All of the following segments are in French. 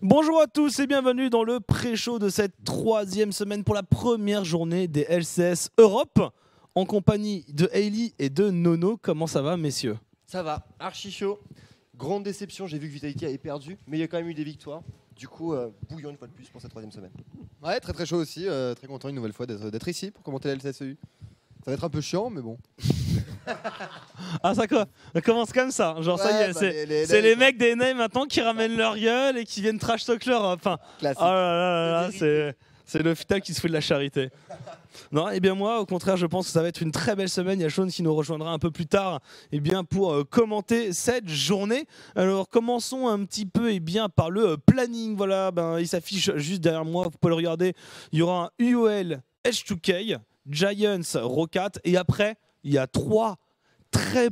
Bonjour à tous et bienvenue dans le pré-show de cette 3e semaine pour la première journée des LCS Europe en compagnie de Hailey et de Nono. Comment ça va, messieurs? Ça va, archi chaud. Grande déception, j'ai vu que Vitality avait perdu, mais il y a quand même eu des victoires. Du coup, bouillon une fois de plus pour cette 3e semaine. Ouais, très très chaud aussi. Très content une nouvelle fois d'être ici pour commenter la LCSEU. Ça va être un peu chiant, mais bon. Ah, ça commence comme ça. Genre, ça y est, bah, c'est les mecs des NA maintenant qui ramènent leur gueule et qui viennent trash talk leur. Enfin, Classique. oh là là, c'est l'hôpital qui se fout de la charité. Non, et bien moi, au contraire, je pense que ça va être une très belle semaine. Il y a Sean qui nous rejoindra un peu plus tard pour commenter cette journée. Alors, commençons un petit peu par le planning. Voilà, il s'affiche juste derrière moi, vous pouvez le regarder. Il y aura un UOL H2K, Giants, Rocat, et après, il y a trois très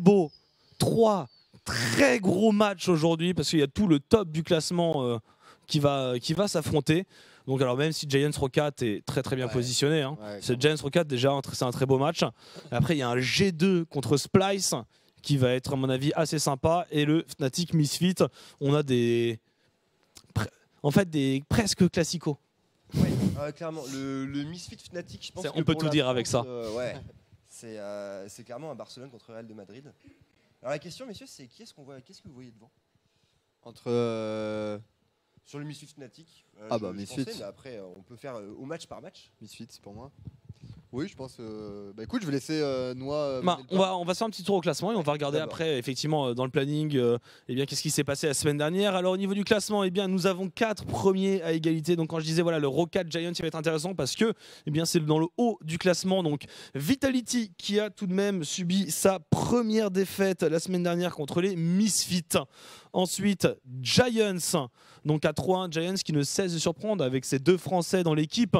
gros matchs aujourd'hui parce qu'il y a tout le top du classement qui va s'affronter. Donc alors même si Giants Rocat est très très bien positionné, hein, c'est Giants Rocat déjà c'est un très beau match. Après il y a un G2 contre Splice qui va être à mon avis assez sympa et le Fnatic Misfit, on a des presque classicos. Oui, clairement le Misfit Fnatic, je pense on peut tout dire avec ça. Ouais, c'est clairement un Barcelone contre Real de Madrid. Alors la question, messieurs, c'est qu'est-ce que vous voyez devant entre sur le Misfit Fnatic? Misfit. Mais après, on peut faire au match par match. Misfit pour moi. Oui, je pense. Écoute, je vais laisser Noah. On va se faire un petit tour au classement et on va regarder après, effectivement, dans le planning, qu'est-ce qui s'est passé la semaine dernière. Alors, au niveau du classement, nous avons 4 premiers à égalité. Donc, quand je disais, voilà, le Rocat Giant, il va être intéressant parce que c'est dans le haut du classement. Donc, Vitality qui a tout de même subi sa première défaite la semaine dernière contre les Misfits. Ensuite, Giants, donc à 3-1, Giants qui ne cesse de surprendre avec ces 2 Français dans l'équipe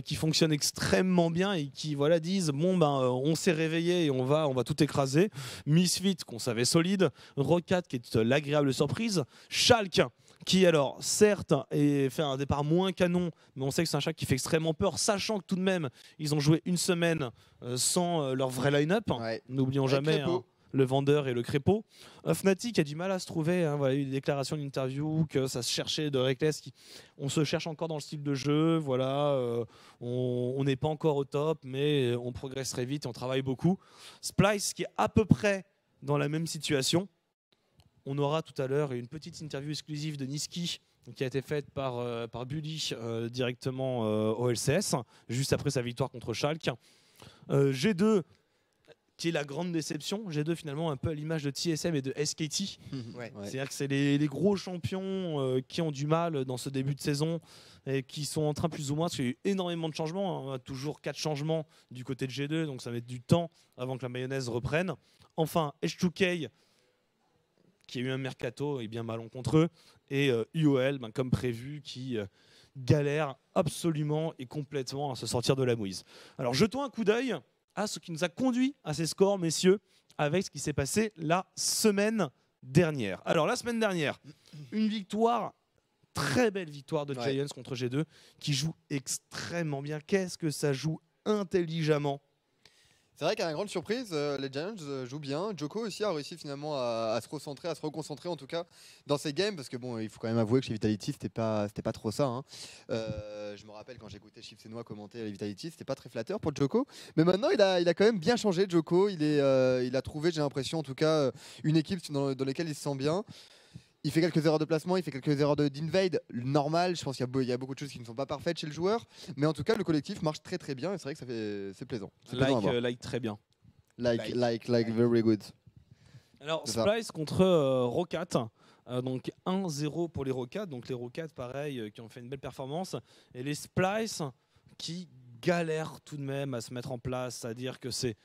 qui fonctionnent extrêmement bien et qui disent on s'est réveillé et on va tout écraser. Misfit qu'on savait solide, Rocat qui est l'agréable surprise, Schalke qui alors certes fait un départ moins canon, mais on sait que c'est un Schalke qui fait extrêmement peur, sachant que tout de même ils ont joué une semaine sans leur vrai line-up. N'oublions jamais le vendeur et le crépeau. Fnatic a du mal à se trouver. Il y a eu des déclarations d'interview que ça se cherchait de Reckless. On se cherche encore dans le style de jeu. Voilà, on n'est pas encore au top, mais on progresse très vite et on travaille beaucoup. Splice qui est à peu près dans la même situation. On aura tout à l'heure une petite interview exclusive de Niski qui a été faite par Bully directement au LCS, juste après sa victoire contre Schalke. G2 qui est la grande déception. G2 finalement un peu à l'image de TSM et de SKT. C'est-à-dire que c'est les gros champions qui ont du mal dans ce début de saison et qui sont en train plus ou moins, parce qu'il y a eu énormément de changements, toujours 4 changements du côté de G2, donc ça va mettre du temps avant que la mayonnaise reprenne. Enfin, H2K qui a eu un mercato et bien malencontreux, et UOL, comme prévu, qui galère absolument et complètement à se sortir de la mouise. Alors jetons un coup d'œil à ce qui nous a conduit à ces scores, messieurs, avec ce qui s'est passé la semaine dernière. Alors, la semaine dernière, une victoire, très belle victoire de Giants contre G2, qui joue extrêmement bien. Qu'est-ce que ça joue intelligemment? C'est vrai qu'à la grande surprise, les Giants jouent bien. Djoko aussi a réussi finalement à se recentrer, à se reconcentrer en tout cas dans ses games, parce que il faut quand même avouer que chez Vitality c'était pas trop ça. Hein. Je me rappelle quand j'écoutais Chief Senois commenter les Vitality, c'était pas très flatteur pour Djoko. Mais maintenant il a quand même bien changé. Djoko, il a trouvé, j'ai l'impression en tout cas, une équipe dans laquelle il se sent bien. Il fait quelques erreurs de placement, il fait quelques erreurs d'invade, normal. Je pense qu'il y a beaucoup de choses qui ne sont pas parfaites chez le joueur, mais en tout cas le collectif marche très très bien et c'est vrai que c'est plaisant. Très bien. Like very good. Alors Splice contre Rocat, donc 1-0 pour les Rocat, donc les Rocat pareil qui ont fait une belle performance, et les Splice qui galèrent tout de même à se mettre en place, c'est-à-dire que c'est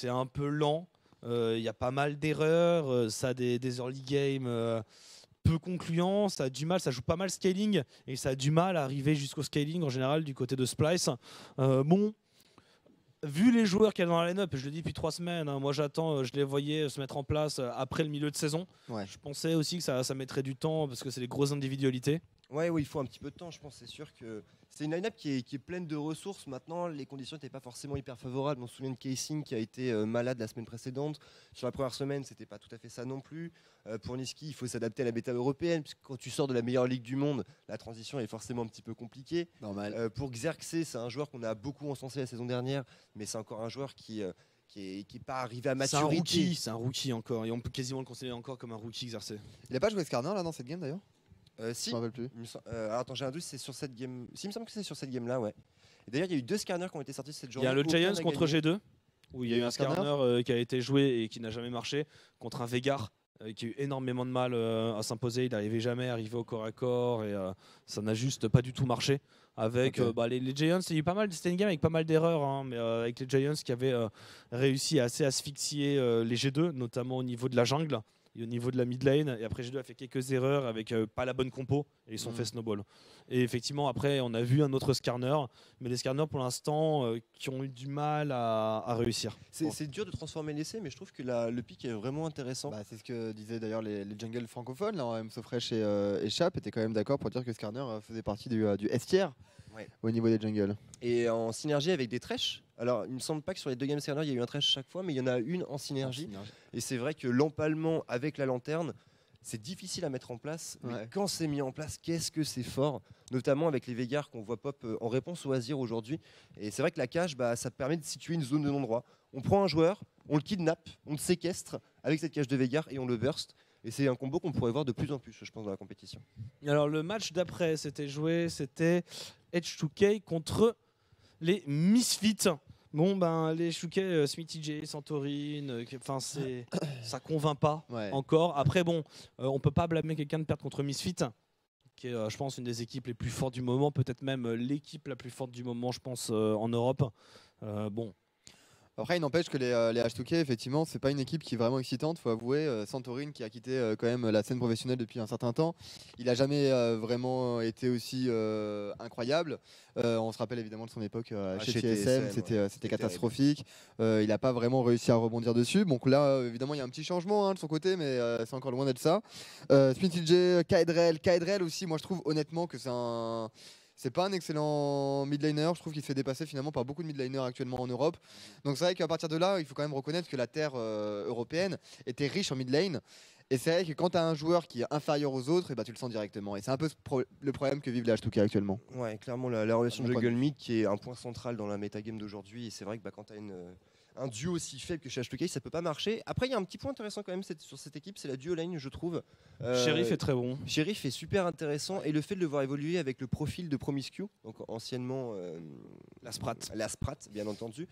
un peu lent, il y a pas mal d'erreurs, ça a des early games peu concluant, ça a du mal, ça joue pas mal scaling et ça a du mal à arriver jusqu'au scaling en général du côté de Splice. Vu les joueurs qu'il y a dans la line-up, je le dis depuis 3 semaines, moi j'attends, je les voyais se mettre en place après le milieu de saison. Je pensais aussi que ça mettrait du temps parce que c'est des grosses individualités. Oui, il faut un petit peu de temps, je pense. C'est sûr que C'est une line-up qui est pleine de ressources. Maintenant, les conditions n'étaient pas forcément hyper favorables. On se souvient de Casing qui a été malade la semaine précédente. Sur la première semaine, c'était pas tout à fait ça non plus. Pour Niski, il faut s'adapter à la bêta européenne, puisque quand tu sors de la meilleure ligue du monde, la transition est forcément un petit peu compliquée. Normal. Pour Xerxes, c'est un joueur qu'on a beaucoup encensé la saison dernière, mais c'est encore un joueur qui est pas arrivé à maturité. C'est un rookie encore, et on peut quasiment le considérer encore comme un rookie Xerxes. Il a pas joué Skarner là dans cette game d'ailleurs? Si. Je me rappelle plus. Alors attends, j'ai un doute, c'est sur cette game. Si, il me semble que c'est sur cette game-là, ouais. Et d'ailleurs, il y a eu 2 scanners qui ont été sortis cette Il journée. y a le Aucun Giants n'a contre gagné. G2, où il y a eu un scanner qui a été joué et qui n'a jamais marché, contre un Vegar qui a eu énormément de mal à s'imposer. Il n'arrivait jamais à arriver au corps à corps et ça n'a juste pas du tout marché. Avec Ok. les Giants, il y a eu pas mal, c'était une game avec pas mal d'erreurs, hein, mais avec les Giants qui avaient réussi à assez asphyxier les G2, notamment au niveau de la jungle et au niveau de la mid lane. Et après G2 a fait quelques erreurs avec pas la bonne compo et ils sont fait snowball. Et effectivement, après, on a vu un autre Skarner, mais les Skarner pour l'instant qui ont eu du mal à réussir. C'est dur de transformer l'essai, mais je trouve que le pick est vraiment intéressant. Bah, c'est ce que disaient d'ailleurs les jungles francophones, là, MSoFresh et Chap étaient quand même d'accord pour dire que Skarner faisait partie du S tier Ouais. au niveau des jungles. Et en synergie avec des trèches. Alors, il me semble pas que sur les 2 games Skarner, il y a eu un trèche chaque fois, mais il y en a une en synergie. Et c'est vrai que l'empalement avec la lanterne, c'est difficile à mettre en place, mais Ouais. quand c'est mis en place, qu'est-ce que c'est fort, notamment avec les Veigar qu'on voit pop en réponse au Azir aujourd'hui. Et c'est vrai que la cage, ça permet de situer une zone de non-droit. On prend un joueur, on le kidnappe, on le séquestre avec cette cage de Veigar et on le burst. Et c'est un combo qu'on pourrait voir de plus en plus, je pense, dans la compétition. Alors le match d'après, c'était H2K contre les Misfits. Bon ben les H2K, Smithy J, Santorin, ça convainc pas Ouais. encore. Après bon, on peut pas blâmer quelqu'un de perdre contre Misfits, qui est je pense une des équipes les plus fortes du moment, peut-être même l'équipe la plus forte du moment, je pense en Europe. Bon. Après, il n'empêche que les H2K, effectivement, c'est pas une équipe qui est vraiment excitante. Faut avouer, Santorin qui a quitté quand même la scène professionnelle depuis un certain temps, il a jamais vraiment été aussi incroyable. On se rappelle évidemment de son époque chez TSM, c'était catastrophique. Il n'a pas vraiment réussi à rebondir dessus. Donc là, évidemment, il y a un petit changement de son côté, mais c'est encore loin d'être ça. Smithy J, Kaedrel aussi, moi je trouve honnêtement que c'est pas un excellent midlaner, je trouve qu'il se fait dépasser finalement par beaucoup de midlaners actuellement en Europe. Donc c'est vrai qu'à partir de là, il faut quand même reconnaître que la terre européenne était riche en midlane. Et c'est vrai que quand tu as un joueur qui est inférieur aux autres, tu le sens directement. Et c'est un peu le problème que vivent les H2K actuellement. Ouais, clairement, la relation À mon point de jungle mid qui est un point central dans la metagame d'aujourd'hui. Et c'est vrai que quand tu as un duo aussi faible que chez H2K, ça peut pas marcher. Après, il y a un petit point intéressant quand même sur cette équipe, c'est la duo lane, je trouve. Sheriff est très bon. Sheriff est super intéressant et le fait de le voir évoluer avec le profil de Promiscue, donc anciennement La Sprat, bien entendu,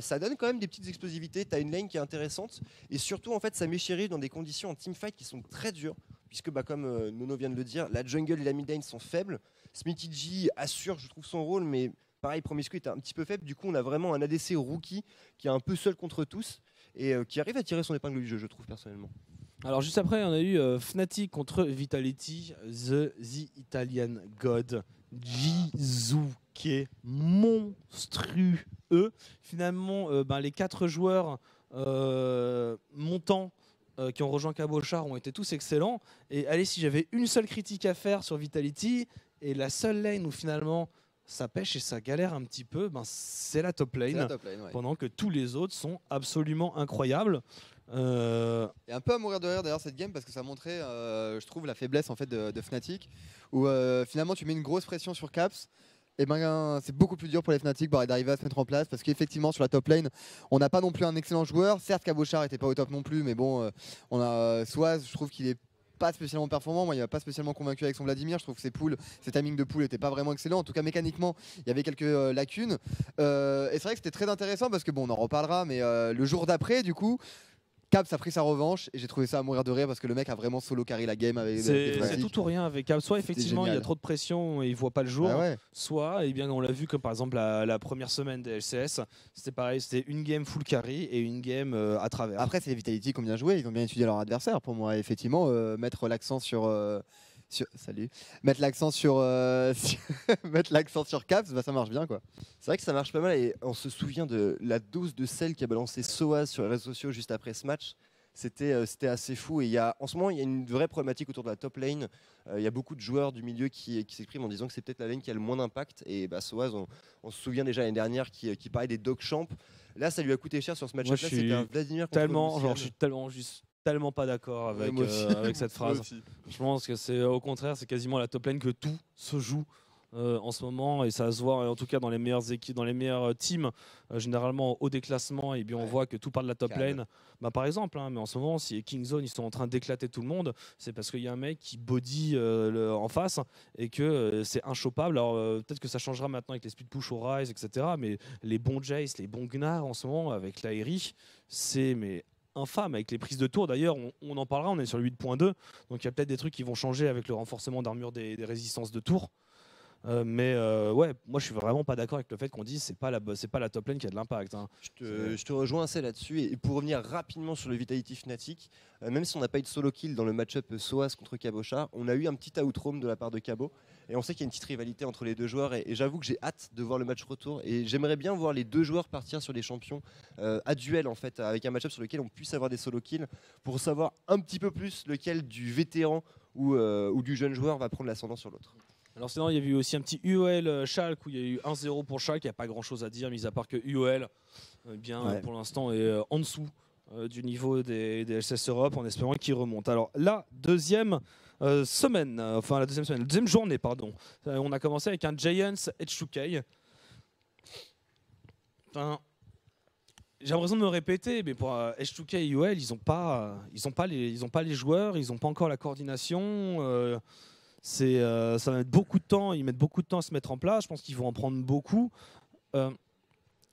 ça donne quand même des petites explosivités. Tu as une lane qui est intéressante et surtout en fait ça met Sheriff dans des conditions en teamfight qui sont très dures puisque comme Nono vient de le dire, la jungle et la mid lane sont faibles. Smithy G assure, je trouve, son rôle, mais pareil, Promiscue est un petit peu faible. Du coup, on a vraiment un ADC rookie qui est un peu seul contre tous et qui arrive à tirer son épingle du jeu, je trouve personnellement. Alors juste après, on a eu Fnatic contre Vitality, The Italian God, Jizuke, monstrueux. Finalement, les 4 joueurs montants qui ont rejoint Cabochard ont été tous excellents. Et allez, si j'avais une seule critique à faire sur Vitality, et la seule lane où finalement ça pêche et ça galère un petit peu, c'est la top lane, pendant que tous les autres sont absolument incroyables. Et un peu à mourir de rire d'ailleurs cette game parce que ça montrait, je trouve, la faiblesse en fait de Fnatic où finalement tu mets une grosse pression sur Caps. Et c'est beaucoup plus dur pour les Fnatic d'arriver à se mettre en place parce qu'effectivement sur la top lane on n'a pas non plus un excellent joueur. Certes Cabochard était pas au top non plus, mais bon on a Swaz, je trouve qu'il est pas spécialement performant. Moi, il m'a pas spécialement convaincu avec son Vladimir. Je trouve que ses timings de pool n'étaient pas vraiment excellents. En tout cas, mécaniquement, il y avait quelques lacunes. Et c'est vrai que c'était très intéressant parce que bon, on en reparlera, mais le jour d'après, du coup, Caps a pris sa revanche et j'ai trouvé ça à mourir de rire parce que le mec a vraiment solo carry la game avec c'est tout ou rien avec Caps. Soit effectivement il y a trop de pression et il voit pas le jour, soit on l'a vu comme par exemple la première semaine des LCS, c'était pareil, c'était une game full carry et une game à travers. Après c'est les Vitality qui ont bien joué, ils ont bien étudié leur adversaire pour moi. Effectivement, mettre l'accent sur mettre l'accent sur mettre l'accent sur Caps, ça marche bien quoi. C'est vrai que ça marche pas mal et on se souvient de la dose de sel qu'a balancé Soaz sur les réseaux sociaux juste après ce match. C'était assez fou. Et en ce moment, il y a une vraie problématique autour de la top lane. Il y a beaucoup de joueurs du milieu qui s'expriment en disant que c'est peut-être la lane qui a le moins d'impact. Et Soaz, on se souvient déjà l'année dernière qui parlait des dog champs. Là, ça lui a coûté cher sur ce match-là. C'était un Vladimir contre Lucian. Je suis tellement pas d'accord avec, avec cette phrase. Je pense que c'est au contraire, c'est quasiment à la top lane que tout se joue. En ce moment, et ça se voit en tout cas dans les meilleures équipes, dans les meilleurs teams, généralement au déclassement, et bien on voit que tout part de la top lane. Par exemple, mais en ce moment, si Kingzone ils sont en train d'éclater tout le monde, c'est parce qu'il y a un mec qui body en face et que c'est inchopable. Alors peut-être que ça changera maintenant avec les speed push au Rise, etc. Mais les bons Jace, les bons Gnar en ce moment avec l'Aerie, c'est infâme avec les prises de tour. D'ailleurs, on en parlera, on est sur le 8.2, donc il y a peut-être des trucs qui vont changer avec le renforcement d'armure des résistances de tour. Ouais, moi je suis vraiment pas d'accord avec le fait qu'on dise c'est pas la top lane qui a de l'impact. Je te rejoins assez là-dessus. Et pour revenir rapidement sur le Vitality Fnatic, même si on n'a pas eu de solo kill dans le match-up Soaz contre Cabochard, on a eu un petit outroam de la part de Cabo. Et on sait qu'il y a une petite rivalité entre les deux joueurs. Et j'avoue que j'ai hâte de voir le match retour. Et j'aimerais bien voir les deux joueurs partir sur les champions à duel en fait, avec un match-up sur lequel on puisse avoir des solo kills pour savoir un petit peu plus lequel du vétéran ou du jeune joueur va prendre l'ascendant sur l'autre. Alors sinon il y a eu aussi un petit UOL Schalke où il y a eu 1-0 pour Schalke, il n'y a pas grand chose à dire mis à part que UOL pour l'instant est en dessous du niveau des LCS Europe en espérant qu'il remonte. Alors la deuxième journée pardon, on a commencé avec un Giants H2K. J'ai l'impression de me répéter, mais pour H2K et UOL ils ont pas les joueurs, ils n'ont pas encore la coordination. Ça va mettre beaucoup de temps, ils mettent beaucoup de temps à se mettre en place, je pense qu'ils vont en prendre beaucoup.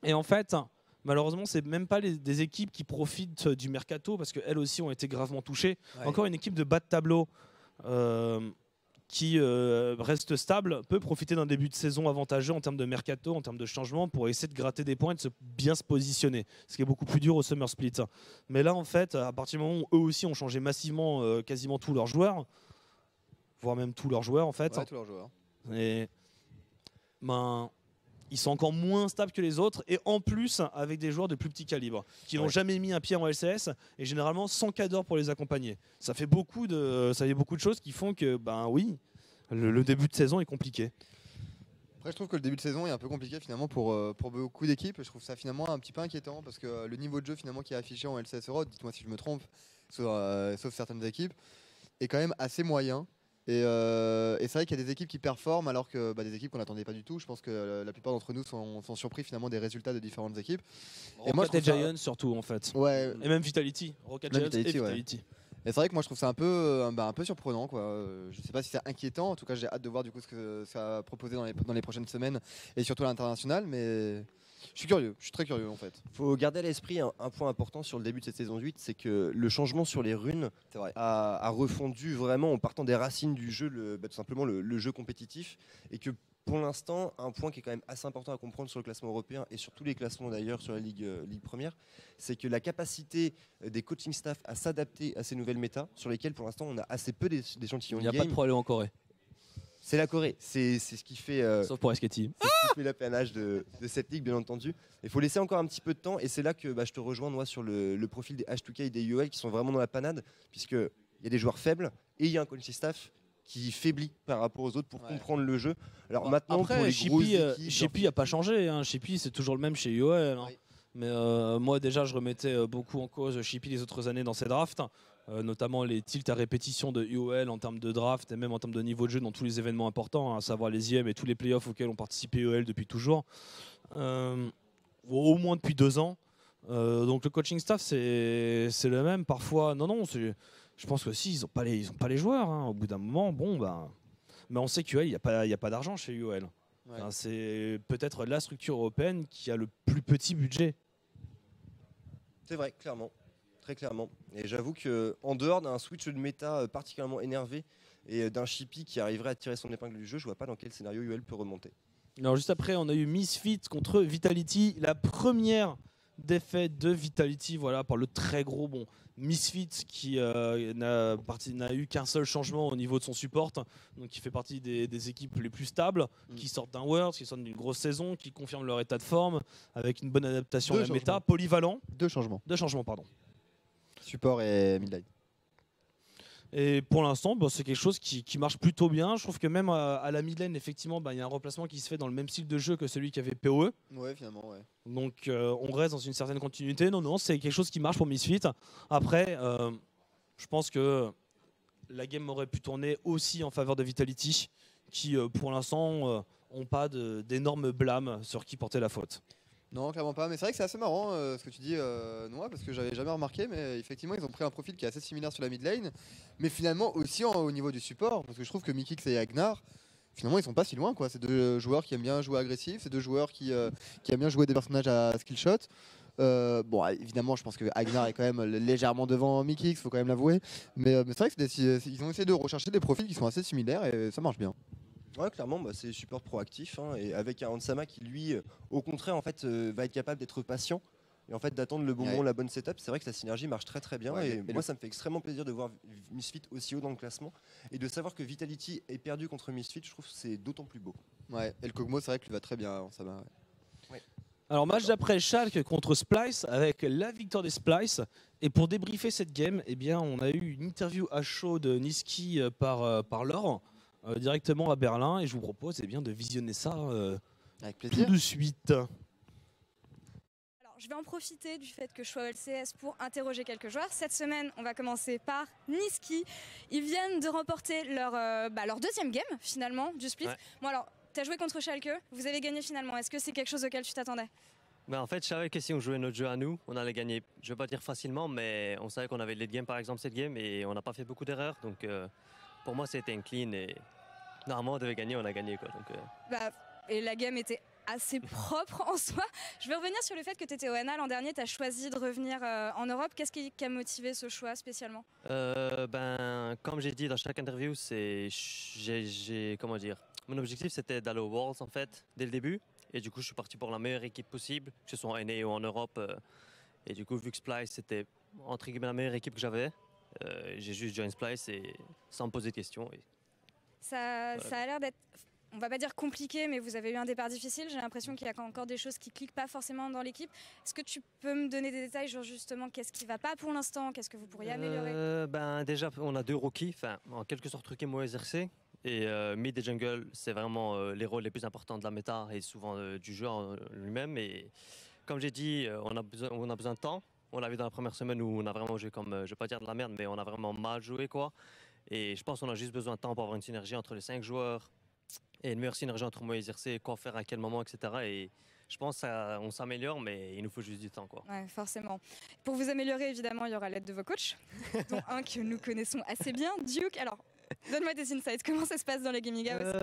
Et en fait, malheureusement, c'est même pas des équipes qui profitent du mercato parce qu'elles aussi ont été gravement touchées. Ouais. Encore une équipe de bas de tableau qui reste stable peut profiter d'un début de saison avantageux en termes de mercato, en termes de changement pour essayer de gratter des points et de bien se positionner. Ce qui est beaucoup plus dur au Summer Split. Mais là, en fait, à partir du moment où eux aussi ont changé massivement quasiment tous leurs joueurs, voire même tous leurs joueurs en fait. Ouais, tous leurs joueurs. Et ils sont encore moins stables que les autres et en plus avec des joueurs de plus petit calibre qui n'ont jamais mis un pied en LCS et généralement sans cadre pour les accompagner. Ça fait beaucoup de choses qui font que oui, le début de saison est compliqué. Après, je trouve que le début de saison est un peu compliqué finalement pour beaucoup d'équipes. Je trouve ça finalement un petit peu inquiétant parce que le niveau de jeu finalement qui est affiché en LCS Europe, dites-moi si je me trompe, sauf certaines équipes, est quand même assez moyen. Et c'est vrai qu'il y a des équipes qui performent alors que des équipes qu'on n'attendait pas du tout. Je pense que la plupart d'entre nous sont surpris finalement des résultats de différentes équipes. Et moi, c'était Giants surtout en fait. Ouais. Et même Vitality. Rocket Giants et Vitality. Ouais. Et c'est vrai que moi je trouve ça un peu surprenant quoi. Je sais pas si c'est inquiétant. En tout cas, j'ai hâte de voir du coup ce que ça va proposer dans les prochaines semaines et surtout à l'international. Mais je suis curieux, je suis très curieux en fait. Il faut garder à l'esprit un point important sur le début de cette saison 8, c'est que le changement sur les runes a refondu vraiment en partant des racines du jeu, tout simplement le jeu compétitif. Et que pour l'instant, un point qui est quand même assez important à comprendre sur le classement européen et sur tous les classements d'ailleurs sur la Ligue première, c'est que la capacité des coaching staff à s'adapter à ces nouvelles méta, sur lesquelles pour l'instant on a assez peu d'échantillons. Il n'y a pas de problème en Corée. C'est la Corée, c'est ce qui fait. Sauf pour SKT. C'est ce qui fait l'apanage de cette ligue, bien entendu. Il faut laisser encore un petit peu de temps, et c'est là que je te rejoins moi sur le profil des H2K et des UOL qui sont vraiment dans la panade, puisqu'il y a des joueurs faibles et il y a un coaching staff qui faiblit par rapport aux autres pour comprendre le jeu. Alors maintenant, après, pour les grosses équipes, Shippy n'a pas changé. Shippy, c'est toujours le même chez UOL. Oui. Mais moi, déjà, je remettais beaucoup en cause Shippy les autres années dans ces drafts. Notamment les tilts à répétition de UOL en termes de draft et même en termes de niveau de jeu dans tous les événements importants, à savoir les IM et tous les playoffs auxquels ont participé UOL depuis toujours, au moins depuis 2 ans. Donc le coaching staff c'est le même. Parfois, non, je pense que si ils ont pas les joueurs. Au bout d'un moment, mais on sait qu'UOL il y a pas d'argent chez UOL. Ouais. C'est peut-être la structure européenne qui a le plus petit budget. C'est vrai, clairement. Très clairement. Et j'avoue qu'en dehors d'un switch de méta particulièrement énervé et d'un Shippy qui arriverait à tirer son épingle du jeu, je vois pas dans quel scénario UL peut remonter. Alors juste après, on a eu Misfits contre Vitality, la première défaite de Vitality, voilà, par le très gros Misfits qui n'a eu qu'un seul changement au niveau de son support, donc qui fait partie des équipes les plus stables, qui sortent d'un Worlds, qui sortent d'une grosse saison, qui confirment leur état de forme avec une bonne adaptation à la méta, polyvalent. Deux changements, pardon. Support et mid lane. Et pour l'instant, c'est quelque chose qui marche plutôt bien. Je trouve que même à la mid lane, effectivement, il y a un remplacement qui se fait dans le même style de jeu que celui qui avait PoE. Ouais, finalement, ouais. Donc on reste dans une certaine continuité. Non, c'est quelque chose qui marche pour Misfit. Après, je pense que la game aurait pu tourner aussi en faveur de Vitality, qui pour l'instant n'ont pas d'énormes blâmes sur qui portait la faute. Non, clairement pas. Mais c'est vrai que c'est assez marrant ce que tu dis, Noah, parce que j'avais jamais remarqué. Mais effectivement, ils ont pris un profil qui est assez similaire sur la mid lane. Mais finalement, aussi au niveau du support. Parce que je trouve que Mikix et Agnar, finalement, ils sont pas si loin, quoi. C'est deux joueurs qui aiment bien jouer agressif. C'est deux joueurs qui aiment bien jouer des personnages à skill shot. Bon, évidemment, je pense que Agnar est quand même légèrement devant Mikix, faut quand même l'avouer. Mais c'est vrai qu'ils ont essayé de rechercher des profils qui sont assez similaires et ça marche bien. Ouais, clairement, c'est support proactif et avec un Hansama qui lui, au contraire, en fait, va être capable d'être patient et en fait d'attendre le bon moment, la bonne setup. C'est vrai que la synergie marche très très bien et moi ça me fait extrêmement plaisir de voir Misfit aussi haut dans le classement et de savoir que Vitality est perdu contre Misfit. Je trouve que c'est d'autant plus beau. Ouais, et le Kog'Maw, c'est vrai qu'il va très bien, Hansama. Ouais. Alors match d'après Schalke contre Splyce avec la victoire des Splyce. Et pour débriefer cette game, eh bien, on a eu une interview à chaud de Niski par Laure. Directement à Berlin et je vous propose bien de visionner ça avec plaisir. Tout de suite. Alors, je vais en profiter du fait que je sois au LCS pour interroger quelques joueurs. Cette semaine, on va commencer par Niski. Ils viennent de remporter leur deuxième game finalement du split. Ouais. Bon alors, tu as joué contre Schalke, vous avez gagné finalement. Est-ce que c'est quelque chose auquel tu t'attendais ? En fait, je savais que si on jouait notre jeu à nous, on allait gagner. Je ne vais pas dire facilement, mais on savait qu'on avait le late game par exemple cette game et on n'a pas fait beaucoup d'erreurs. Donc pour moi, c'était un clean et normalement, on devait gagner, on a gagné. Quoi, donc, et la game était assez propre en soi. Je vais revenir sur le fait que tu étais au NA l'an dernier, tu as choisi de revenir en Europe. Qu'est-ce qui a motivé ce choix spécialement ? Comme j'ai dit dans chaque interview, mon objectif c'était d'aller aux Worlds en fait, dès le début. Et du coup, je suis parti pour la meilleure équipe possible, que ce soit en NA ou en Europe. Et du coup, vu que Splyce c'était entre guillemets la meilleure équipe que j'avais, j'ai juste join Splyce et sans me poser de questions. Ça a l'air d'être, on va pas dire compliqué, mais vous avez eu un départ difficile. J'ai l'impression qu'il y a encore des choses qui cliquent pas forcément dans l'équipe. Est-ce que tu peux me donner des détails sur justement qu'est-ce qui va pas pour l'instant, qu'est-ce que vous pourriez améliorer ? Déjà, on a deux rookies, en quelque sorte rookie moins exercé. Et mid et jungle, c'est vraiment les rôles les plus importants de la méta et souvent du jeu en lui-même. Et comme j'ai dit, on a besoin de temps. On l'a vu dans la première semaine où on a vraiment joué comme, je vais pas dire de la merde, mais on a vraiment mal joué quoi. Et je pense qu'on a juste besoin de temps pour avoir une synergie entre les 5 joueurs et une meilleure synergie entre moi et Xerxes, quoi faire à quel moment, etc. Et je pense qu'on s'améliore, mais il nous faut juste du temps. Quoi. Ouais, forcément. Pour vous améliorer, évidemment, il y aura l'aide de vos coachs, dont un que nous connaissons assez bien, Duke. Alors, donne-moi des insights. Comment ça se passe dans les gaming house ?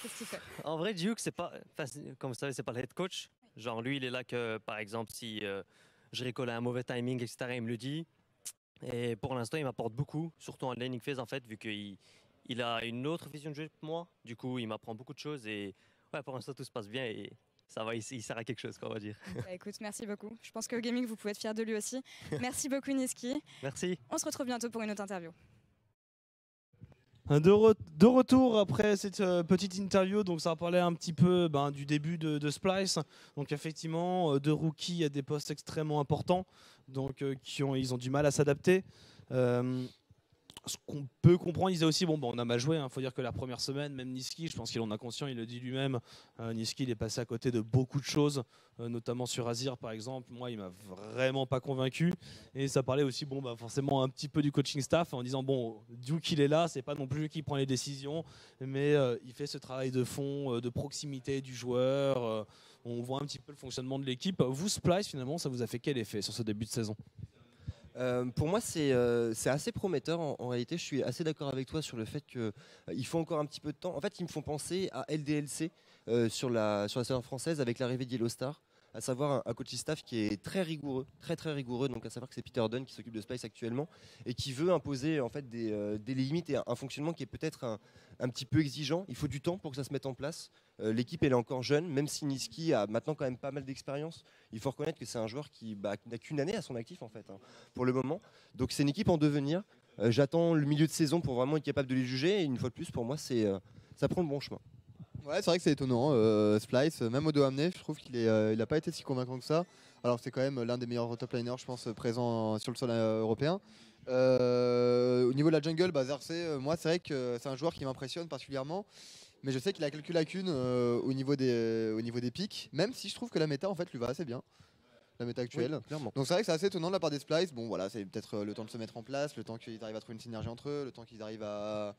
Qu'est-ce qu'il fait ? En vrai, Duke, c'est pas, comme vous savez, c'est pas le head coach. Genre, lui, il est là que, par exemple, si je récolle à un mauvais timing, etc., il me le dit. Et pour l'instant, il m'apporte beaucoup, surtout en laning phase, en fait, vu qu'il a une autre vision de jeu que moi. Du coup, il m'apprend beaucoup de choses. Et ouais, pour l'instant, tout se passe bien. Et ça va, il sert à quelque chose, on va dire. Écoute, merci beaucoup. Je pense qu'au gaming, vous pouvez être fiers de lui aussi. Merci beaucoup, Niski. Merci. On se retrouve bientôt pour une autre interview. De retour après cette petite interview, donc ça va parler un petit peu du début de Splyce. Donc effectivement, deux rookies à des postes extrêmement importants, donc ils ont du mal à s'adapter. Ce qu'on peut comprendre, il disait aussi on a mal joué. Faut dire que la première semaine, même Niski, je pense qu'il en a conscience, il le dit lui-même. Niski, il est passé à côté de beaucoup de choses, notamment sur Azir par exemple. Moi, il m'a vraiment pas convaincu. Et ça parlait aussi, forcément un petit peu du coaching staff en disant Duke il est là, c'est pas non plus lui qui prend les décisions, mais il fait ce travail de fond, de proximité du joueur. On voit un petit peu le fonctionnement de l'équipe. Vous, Splyce, finalement, ça vous a fait quel effet sur ce début de saison ? Pour moi, c'est assez prometteur. En réalité, je suis assez d'accord avec toi sur le fait qu'il faut encore un petit peu de temps. En fait, ils me font penser à LDLC sur la scène française avec l'arrivée d'Yellowstar, à savoir un coaching staff qui est très rigoureux, très rigoureux. Donc, à savoir que c'est Peter Dunn qui s'occupe de Splyce actuellement et qui veut imposer en fait des limites et un fonctionnement qui est peut-être un petit peu exigeant. Il faut du temps pour que ça se mette en place. L'équipe elle est encore jeune, même si Niski a maintenant quand même pas mal d'expérience. Il faut reconnaître que c'est un joueur qui n'a qu'une année à son actif en fait, pour le moment. Donc c'est une équipe en devenir. J'attends le milieu de saison pour vraiment être capable de les juger. Et une fois de plus, pour moi, ça prend le bon chemin. Ouais, c'est vrai que c'est étonnant. Splyce, même au dos amené, je trouve qu'il n'a pas été si convaincant que ça. alors c'est quand même l'un des meilleurs top laners, je pense, présents sur le sol européen. Au niveau de la jungle, Xerxes, moi c'est vrai que c'est un joueur qui m'impressionne particulièrement, mais je sais qu'il a quelques lacunes au niveau des pics, même si je trouve que la méta en fait lui va assez bien. La méta actuelle. Oui, clairement. Donc c'est vrai que c'est assez étonnant de la part des Splice. Bon voilà, c'est peut-être le temps de se mettre en place, le temps qu'ils arrivent à trouver une synergie entre eux, le temps qu'ils arrivent à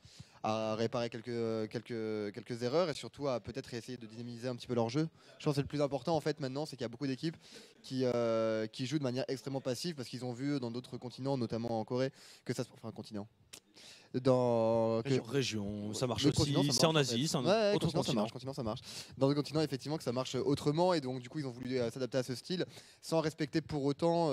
réparer quelques erreurs et surtout à peut-être essayer de dynamiser un petit peu leur jeu. Je pense que c'est le plus important en fait maintenant, c'est qu'il y a beaucoup d'équipes qui jouent de manière extrêmement passive parce qu'ils ont vu dans d'autres continents, notamment en Corée, que ça se... Enfin, continent. Région, ça marche le aussi. continent, ça C'est en marche, Asie, c'est un Ouais, autre continent. continent, ça marche. Dans le continent, effectivement, que ça marche autrement et donc du coup, ils ont voulu s'adapter à ce style sans respecter pour autant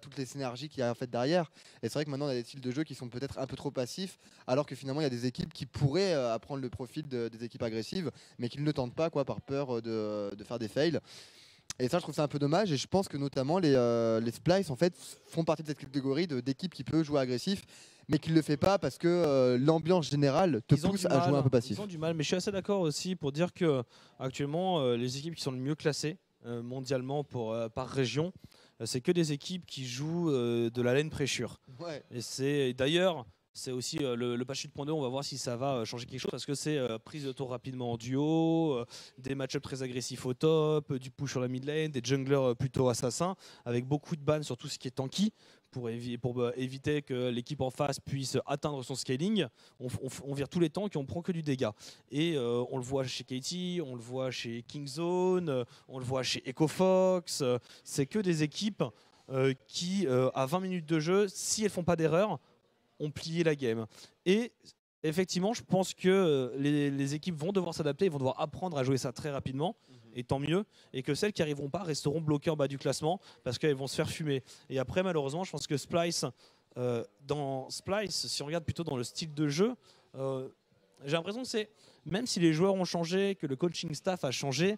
toutes les synergies qu'il y a en fait derrière. Et c'est vrai que maintenant, on a des styles de jeu qui sont peut-être un peu trop passifs, alors que finalement, il y a des équipes qui pourraient apprendre le profil des équipes agressives, mais qui ne le tentent pas, quoi, par peur de faire des fails. Et ça, je trouve ça un peu dommage. Et je pense que notamment les Splice en fait font partie de cette catégorie d'équipes qui peut jouer agressif, mais qui ne le fait pas parce que l'ambiance générale te pousse à jouer un peu passif. Ils ont du mal, mais je suis assez d'accord aussi pour dire que actuellement, les équipes qui sont le mieux classées mondialement par région, c'est que des équipes qui jouent de la lane pressure. Ouais. Et c'est d'ailleurs. C'est aussi le patch 8.2, on va voir si ça va changer quelque chose parce que c'est prise de tour rapidement en duo, des match-ups très agressifs au top, du push sur la mid lane, des junglers plutôt assassins avec beaucoup de bans sur tout ce qui est tanky pour éviter que l'équipe en face puisse atteindre son scaling. On vire tous les tanks et on prend que du dégât. Et on le voit chez KT, on le voit chez Kingzone, on le voit chez EcoFox. C'est que des équipes qui, à 20 minutes de jeu, si elles font pas d'erreur, ont plié la game. Et effectivement, je pense que les équipes vont devoir s'adapter, ils vont devoir apprendre à jouer ça très rapidement, et tant mieux, et que celles qui n'arriveront pas resteront bloquées en bas du classement parce qu'elles vont se faire fumer. Et après, malheureusement, je pense que Splice, dans Splice, si on regarde plutôt dans le style de jeu, j'ai l'impression que c'est, même si les joueurs ont changé, que le coaching staff a changé,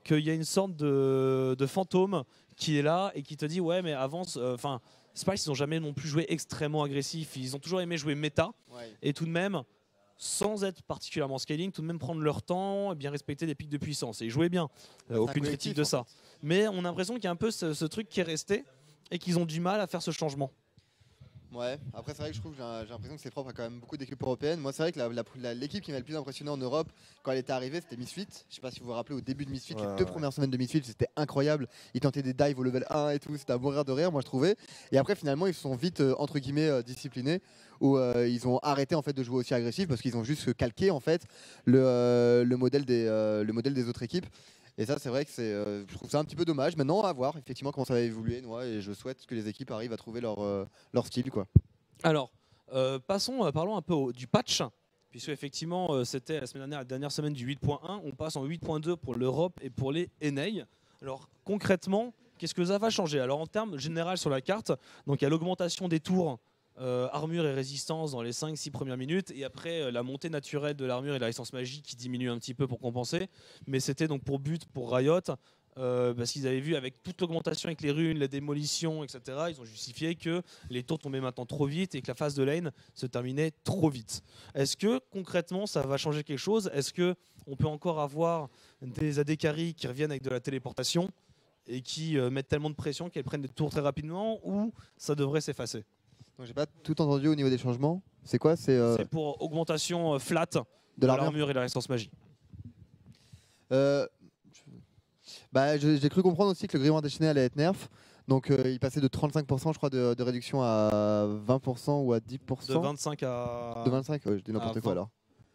qu'il y a une sorte de fantôme qui est là et qui te dit ouais mais avance, Splice, ils n'ont jamais non plus joué extrêmement agressif. Ils ont toujours aimé jouer méta. Ouais. Et tout de même, sans être particulièrement scaling, tout de même prendre leur temps et bien respecter des pics de puissance. Et ils jouaient bien. Aucune critique de ça. Mais on a l'impression qu'il y a un peu ce truc qui est resté et qu'ils ont du mal à faire ce changement. Ouais, après c'est vrai que je trouve que j'ai l'impression que c'est propre à quand même beaucoup d'équipes européennes. Moi c'est vrai que l'équipe qui m'a le plus impressionné en Europe quand elle était arrivée c'était Misfit. Je sais pas si vous vous rappelez au début de Misfit, les 2 premières semaines de Misfit c'était incroyable. Ils tentaient des dives au level 1 et tout, c'était à mourir de rire moi je trouvais. Et après finalement ils se sont vite entre guillemets disciplinés où ils ont arrêté en fait de jouer aussi agressif parce qu'ils ont juste calqué en fait le modèle des autres équipes. Et ça, c'est vrai que je trouve ça un petit peu dommage. Maintenant, à voir effectivement comment ça va évoluer, et je souhaite que les équipes arrivent à trouver leur style, quoi. Alors, parlons un peu du patch, puisque effectivement, c'était la semaine dernière, la dernière semaine du 8.1. On passe en 8.2 pour l'Europe et pour les NA. Alors, concrètement, qu'est-ce que ça va changer? Alors, en termes général sur la carte, donc il y a l'augmentation des tours. Armure et résistance dans les 5-6 premières minutes et après la montée naturelle de l'armure et la résistance magique qui diminue un petit peu pour compenser, mais c'était donc pour but pour Riot parce qu'ils avaient vu avec toute l'augmentation avec les runes, la démolition, etc. Ils ont justifié que les tours tombaient maintenant trop vite et que la phase de lane se terminait trop vite. Est-ce que concrètement ça va changer quelque chose? Est-ce que on peut encore avoir des AD carry qui reviennent avec de la téléportation et qui mettent tellement de pression qu'elles prennent des tours très rapidement, ou ça devrait s'effacer? Donc j'ai pas tout entendu au niveau des changements. C'est quoi? C'est pour augmentation flat de l'armure et la résistance magie. J'ai cru comprendre aussi que le grimoire déchaîné allait être nerf. Donc il passait de 35% je crois de réduction à 20% ou à 10%. De 25 à... De 25, ouais, je dis n'importe quoi alors.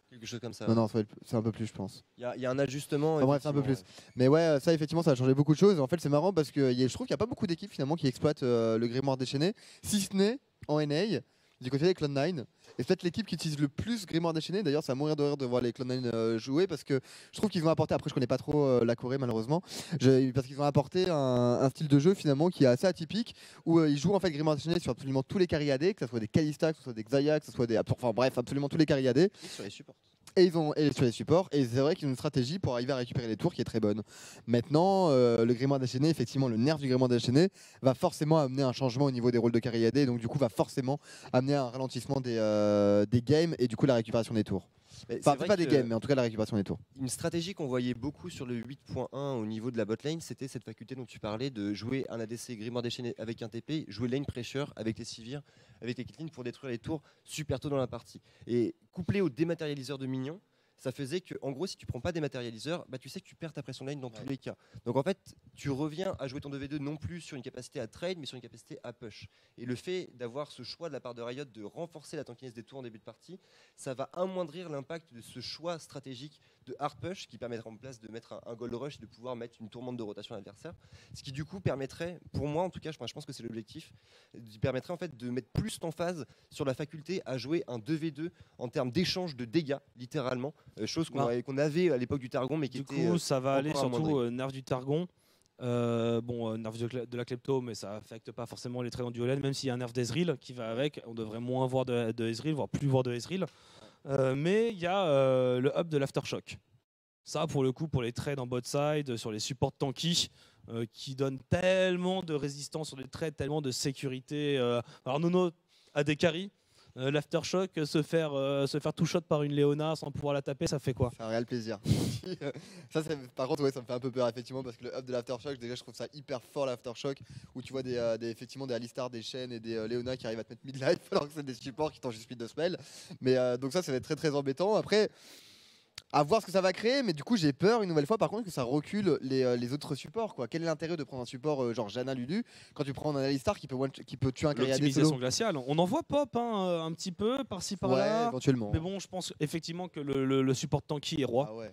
Quelque chose comme ça. Non, c'est un peu plus je pense. Il y a un ajustement. Enfin, bref, c'est un peu plus. Ouais. Mais ouais, ça effectivement ça a changé beaucoup de choses. En fait c'est marrant parce que je trouve qu'il n'y a pas beaucoup d'équipes finalement qui exploitent le grimoire déchaîné. Si ce n'est en NA, du côté des Cloud9. Et c'est peut-être l'équipe qui utilise le plus Grimoire déchaîné. D'ailleurs, c'est à mourir de rire de voir les Cloud9 jouer parce que je trouve qu'ils ont apporté, après je connais pas trop la Corée malheureusement, parce qu'ils ont apporté un style de jeu finalement qui est assez atypique où ils jouent en fait Grimoire déchaîné sur absolument tous les carry AD, que ce soit des Kalista, que ce soit des Xayah, que ce soit des... Enfin bref, absolument tous les carry AD. Et sur les supports. Et sur les supports, et c'est vrai qu'ils ont une stratégie pour arriver à récupérer les tours qui est très bonne. Maintenant, le grimoire déchaîné, effectivement, le nerf du grimoire déchaîné va forcément amener un changement au niveau des rôles de carry AD, et donc du coup va forcément amener un ralentissement des games et du coup la récupération des tours. Enfin, pas des games, mais en tout cas la récupération des tours. Une stratégie qu'on voyait beaucoup sur le 8.1 au niveau de la botlane, c'était cette faculté dont tu parlais de jouer un ADC grimoire déchaîné avec un TP, jouer lane pressure avec les Sivir, avec les Caitlyn pour détruire les tours super tôt dans la partie. Et couplé au dématérialiseur de minions, ça faisait que, en gros, si tu prends pas des matérialiseurs, bah, tu sais que tu perds ta pression lane dans tous les cas. Donc en fait, tu reviens à jouer ton 2v2 non plus sur une capacité à trade, mais sur une capacité à push. Et le fait d'avoir ce choix de la part de Riot de renforcer la tankiness des tours en début de partie, ça va amoindrir l'impact de ce choix stratégique de hard push qui permettra en place de mettre un gold rush, de pouvoir mettre une tourmente de rotation à l'adversaire. Ce qui du coup permettrait, pour moi en tout cas, je pense que c'est l'objectif, permettrait en fait de mettre plus d'emphase sur la faculté à jouer un 2v2 en termes d'échange de dégâts, littéralement. Chose qu'on avait à l'époque du Targon, mais qui du était. coup, ça va aller surtout nerf du Targon. Nerf de la Klepto, mais ça affecte pas forcément les trades en duo lane, même s'il y a un nerf d'Ezreal qui va avec. On devrait moins voir de Ezreal, voire plus voir de Ezreal. Mais il y a le up de l'Aftershock. Ça, pour le coup, pour les trades en bot side, sur les supports tanky, qui donnent tellement de résistance sur les trades, tellement de sécurité. Alors, Nono a des carries. L'Aftershock, se faire two shot par une Léona sans pouvoir la taper, ça fait quoi? Ça fait un réel plaisir. Ça, par contre, ouais, ça me fait un peu peur, effectivement, parce que le up de l'Aftershock, déjà, je trouve ça hyper fort, l'Aftershock, où tu vois effectivement des Alistar, des Shen et des Léona qui arrivent à te mettre mid-life, alors que c'est des supports qui t'ont juste speed de spell. Mais donc, ça va être très très embêtant. Après, à voir ce que ça va créer, mais du coup j'ai peur une nouvelle fois par contre que ça recule les autres supports quoi. Quel est l'intérêt de prendre un support genre Janna Lulu quand tu prends un Alistar qui peut tuer un carry AD solo? L'optimisation glaciale, on en voit pop un petit peu par-ci par-là, éventuellement. Mais bon, je pense effectivement que le support tanky est roi. Ah ouais.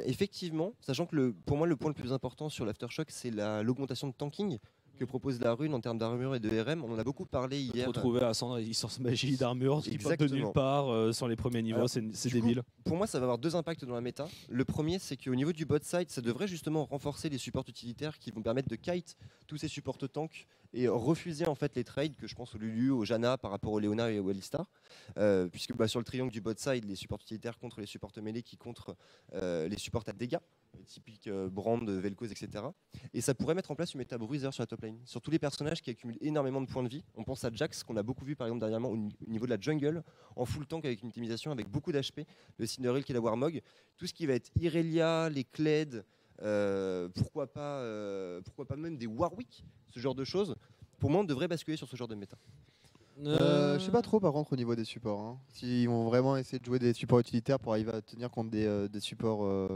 Effectivement, sachant que pour moi le point le plus important sur l'Aftershock c'est l'augmentation de tanking que propose la rune en termes d'armure et de RM. On en a beaucoup parlé hier. Retrouver à Sandra Source magie d'armure qui pop de nulle part sur les premiers niveaux, c'est débile. Pour moi, ça va avoir deux impacts dans la méta. Le premier, c'est qu'au niveau du bot side, ça devrait justement renforcer les supports utilitaires qui vont permettre de kite tous ces supports tanks et refuser en fait les trades que je pense au Lulu, au Janna par rapport au Léona et au Alistar. Puisque sur le triangle du bot side, les supports utilitaires contre les supports mêlés qui contre les supports à dégâts, typiques Brand, Vel'Koz, etc. Et ça pourrait mettre en place une méta bruiser sur la top lane. Sur tous les personnages qui accumulent énormément de points de vie, on pense à Jax qu'on a beaucoup vu par exemple dernièrement au niveau de la jungle, en full tank avec une optimisation avec beaucoup d'HP, le Cinderell qui est la Warmog, tout ce qui va être Irelia, les Kled, pourquoi pas même des Warwick, ce genre de choses. Pour moi, on devrait basculer sur ce genre de méta. Je sais pas trop par contre au niveau des supports. Hein. S'ils vont vraiment essayer de jouer des supports utilitaires pour arriver à tenir compte des supports.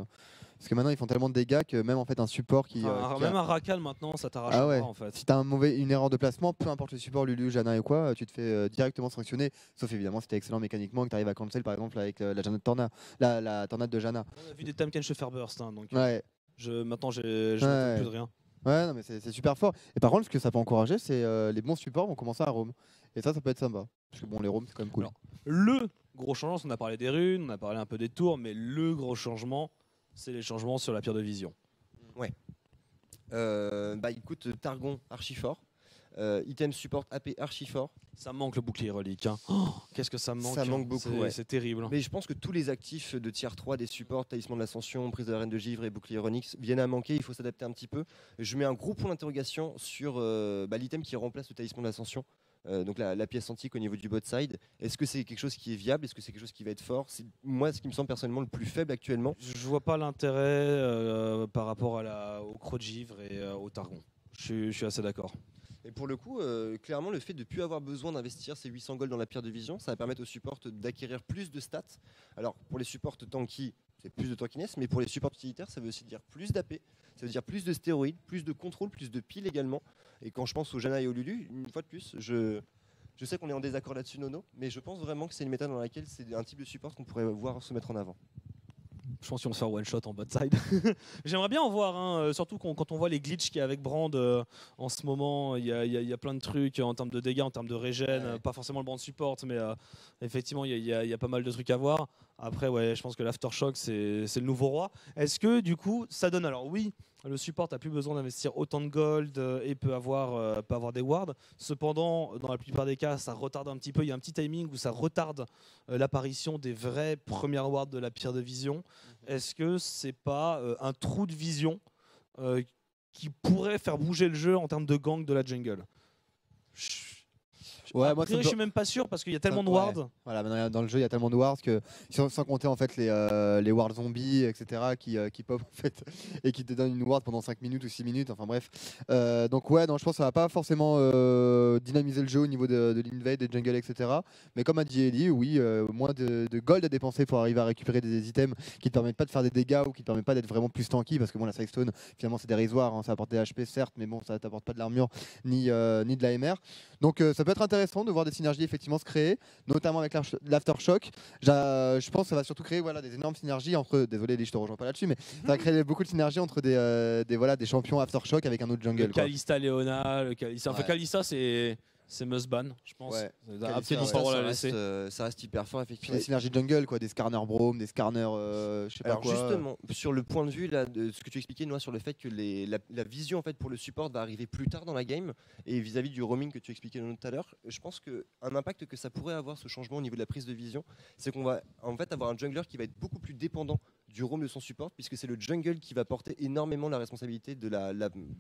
Parce que maintenant ils font tellement de dégâts que même en fait un support qui. Même un Rakan maintenant ça t'arrache en fait. Si t'as une erreur de placement, peu importe le support, Lulu, Janna et quoi, tu te fais directement sanctionner. Sauf évidemment si t'es excellent mécaniquement et que t'arrives à cancel par exemple avec la tornade de Janna. On a vu des Taken Shuffer Burst donc ouais. Maintenant je n'attends plus de rien. Ouais, non, mais c'est super fort. Et par contre, ce que ça peut encourager, c'est les bons supports vont commencer à roam. Et ça peut être sympa. Parce que bon, les roams, c'est quand même cool. Alors, le gros changement, on a parlé des runes, on a parlé un peu des tours, mais le gros changement, c'est les changements sur la pierre de vision. Ouais. Écoute, Targon, archi fort. Item support AP archi fort. Ça manque le bouclier relique. Hein. Oh, qu'est-ce que ça manque? Ça manque beaucoup. C'est terrible. Mais je pense que tous les actifs de tier 3 des supports, talisman de l'ascension, prise de la reine de givre et bouclier Onyx viennent à manquer. Il faut s'adapter un petit peu. Je mets un gros point d'interrogation sur l'item qui remplace le talisman de l'ascension. Donc la pièce antique au niveau du bot side. Est-ce que c'est quelque chose qui est viable? Est-ce que c'est quelque chose qui va être fort? C'est moi ce qui me semble personnellement le plus faible actuellement. Je vois pas l'intérêt par rapport au croc de givre et au Targon. Je suis assez d'accord. Et pour le coup, clairement, le fait de ne plus avoir besoin d'investir ces 800 gold dans la pierre de vision, ça va permettre aux supports d'acquérir plus de stats. Alors, pour les supports tanky, c'est plus de tankiness, mais pour les supports utilitaires, ça veut aussi dire plus d'AP, ça veut dire plus de stéroïdes, plus de contrôle, plus de piles également. Et quand je pense au Janna et au Lulu, une fois de plus, je sais qu'on est en désaccord là-dessus, Nono, mais je pense vraiment que c'est une méta dans laquelle c'est un type de support qu'on pourrait voir se mettre en avant. Je pense qu'ils vont se faire one shot en bot side. J'aimerais bien en voir, surtout quand on voit les glitches qu'il y a avec Brand en ce moment. Il y a plein de trucs en termes de dégâts, en termes de régène, pas forcément le Brand support, mais effectivement il y a pas mal de trucs à voir. Après, ouais, je pense que l'Aftershock c'est le nouveau roi. Est-ce que du coup ça donne, alors oui, le support n'a plus besoin d'investir autant de gold et peut avoir des wards. Cependant, dans la plupart des cas, ça retarde un petit peu. Il y a un petit timing où ça retarde l'apparition des vraies premières wards de la pierre de vision. Est-ce que c'est pas un trou de vision qui pourrait faire bouger le jeu en termes de gang de la jungle? Ouais, Après, je suis même pas sûr parce qu'il y a tellement de wards. Ouais. Voilà, maintenant, dans le jeu, il y a tellement de wards que sans compter en fait les wards zombies, etc. qui pop en fait et qui te donnent une ward pendant 5 minutes ou 6 minutes. Enfin bref. Donc ouais, non, je pense que ça va pas forcément dynamiser le jeu au niveau de l'invade, des jungles, etc. Mais comme a dit Ellie, oui, moins de gold à dépenser pour arriver à récupérer des items qui te permettent pas de faire des dégâts ou qui te permettent pas d'être vraiment plus tanky parce que bon, la Sidestone finalement c'est dérisoire, hein, ça apporte des HP certes, mais bon, ça t'apporte pas de l'armure ni de la MR. Donc ça peut être intéressant de voir des synergies effectivement se créer, notamment avec l'Aftershock. Je pense que ça va surtout créer des énormes synergies entre, désolé je te rejoins pas là-dessus, mais ça va créer beaucoup de synergies entre des champions Aftershock avec un autre jungle. Le Kalista Léona, enfin Kalista c'est must ban, je pense. Ouais. Absolument pas le droit de la laisser. Ça reste hyper fort, effectivement. Puis les synergies jungle, quoi, des Skarner Brome, des Skarner, je sais pas Alors quoi. justement, sur le point de vue là, de ce que tu expliquais, Noah, sur le fait que la vision en fait, pour le support va arriver plus tard dans la game, et vis-à-vis du roaming que tu expliquais tout à l'heure, je pense qu'un impact que ça pourrait avoir, ce changement au niveau de la prise de vision, c'est qu'on va en fait avoir un jungler qui va être beaucoup plus dépendant du roam de son support, puisque c'est le jungle qui va porter énormément la responsabilité de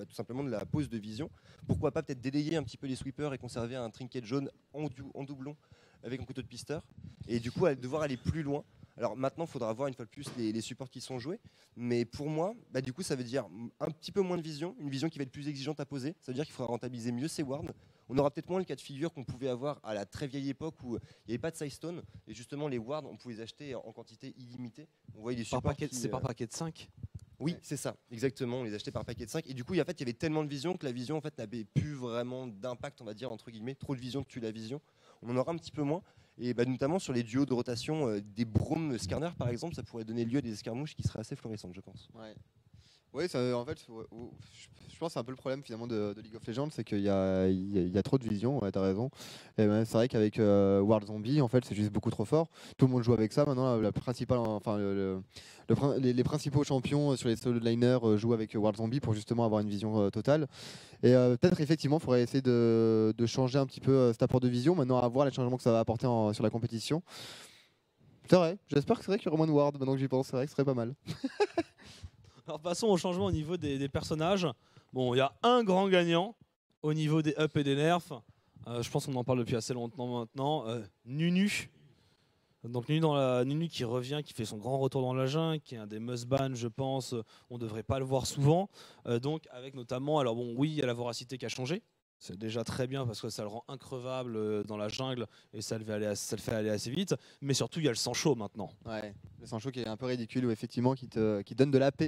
tout simplement de la pose de vision. Pourquoi pas peut-être délayer un petit peu les sweepers et conserver un trinket jaune en doublon avec un couteau de pisteur, et du coup devoir aller plus loin. Alors maintenant, il faudra voir une fois de plus les supports qui sont joués, mais pour moi, du coup, ça veut dire un petit peu moins de vision, une vision qui va être plus exigeante à poser. Ça veut dire qu'il faudra rentabiliser mieux ses wards. On aura peut-être moins le cas de figure qu'on pouvait avoir à la très vieille époque où il n'y avait pas de sidestone, et justement les wards, on pouvait les acheter en quantité illimitée. On voyait des supports c'est par paquet de 5. Oui, c'est ça, exactement. On les achetait par paquet de 5. Et du coup, en fait, il y avait tellement de vision que la vision en fait, n'avait plus vraiment d'impact, on va dire, entre guillemets. Trop de vision tue la vision. On en aura un petit peu moins. Et notamment sur les duos de rotation des Brome Skarner, par exemple, ça pourrait donner lieu à des escarmouches qui seraient assez florissantes, je pense. Ouais. Oui, en fait, je pense que c'est un peu le problème finalement de League of Legends, c'est qu'il y a trop de vision, ouais, t'as raison. Et c'est vrai qu'avec World Zombie, en fait, c'est juste beaucoup trop fort. Tout le monde joue avec ça maintenant. La principale, enfin, les principaux champions sur les solo liners jouent avec World Zombie pour justement avoir une vision totale. Et peut-être effectivement, il faudrait essayer de changer un petit peu cet apport de vision. Maintenant, à voir les changements que ça va apporter sur la compétition. C'est vrai, j'espère que c'est vrai qu'il y aura moins de Ward maintenant que j'y pense. C'est vrai que ce serait pas mal. Alors passons au changement au niveau des personnages. Bon, il y a un grand gagnant au niveau des up et des nerfs. Je pense qu'on en parle depuis assez longtemps maintenant. Nunu. Donc Nunu qui revient, qui fait son grand retour dans la jungle, qui est un des must-ban, je pense. On ne devrait pas le voir souvent. Donc avec notamment, alors bon, oui, il y a la voracité qui a changé. C'est déjà très bien parce que ça le rend increvable dans la jungle et ça le fait aller assez vite. Mais surtout, il y a le sang chaud maintenant. Ouais, le sang chaud qui est un peu ridicule, ou effectivement qui donne de l'AP